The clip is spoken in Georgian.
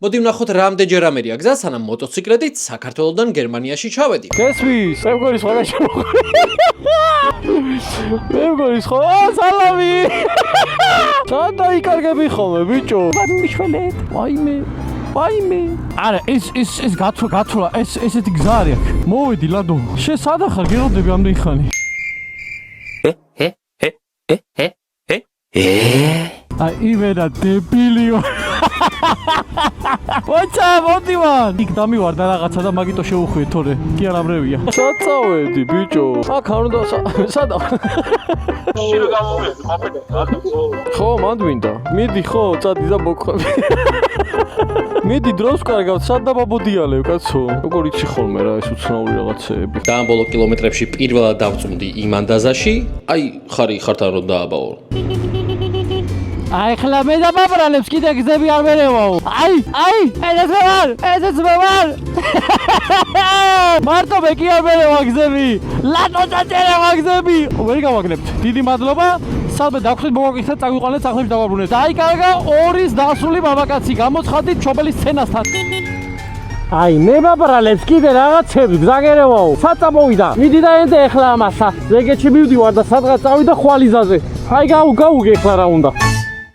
მოდი ვნახოთ რამდენჯერ ამერია გზა, სანამ მოტოციკლეტით საქართველოდან გერმანიაში ჩავედი. გესმის? მე მგონის ხოდა შემოხვი. მე მგონის ხოდა სალამი. სად დაიკარგები ხოლმე ბიჭო? მიშველეთ. ვაიმე. არა, ეს გათვლა, ესეთი გზა არის აქ. მოვედი ლადო. შენ სად ახარ გეროდები ამდენი ხანი? აი იმენა დებილიო. ვაცა მოდივარ. იქ დამივარ და რაღაცა და მაგიტო შევუხვიე თორე. კი არ ამრევია. სად წავედი ბიჭო? აქ არ უნდა სადა. შირო გამოვედი, ყოფილი. ხო, მანდ მინდა. მიდი ხო, წადი და მოგხვევი. მიდი დროს კარგავთ, სად დაბაბოდიალევ, კაცო. როგორ იცი ხოლმე რა ეს უცნაური რაღაცეები. დაამ ბოლო კილომეტრებში პირველად დავწუნდი იმ ანდაზაში. აი, ხართან რომ დააბაო. აი ხლა მე დაბაბრალებს კიდე გზები არ მერევაო. აი, ესეც ვარ. მარტო მე კი არ მერევა გზები. ლატო დაწერება გზები. ვერ გავაგნებთ. დიდი მადლობა. სადმე დაგვხდით მოგაკითხეთ, წაგვიყვანეთ სახლებში დავაბრუნეთ. დაიკარგა ორის დასული მამაკაცი, გამოცხადით ჩობელის სცენასთან. აი მე ბაბრალებს კიდე რაღაცები გზაგერევაო. სად წამოვიდა? მიდი და ენდე ეხლა ამასა. ზეგეთში მივდივარ და სადღაც წავიდა ხვალიზაზე. აი გაუგე ეხლა რა უნდა.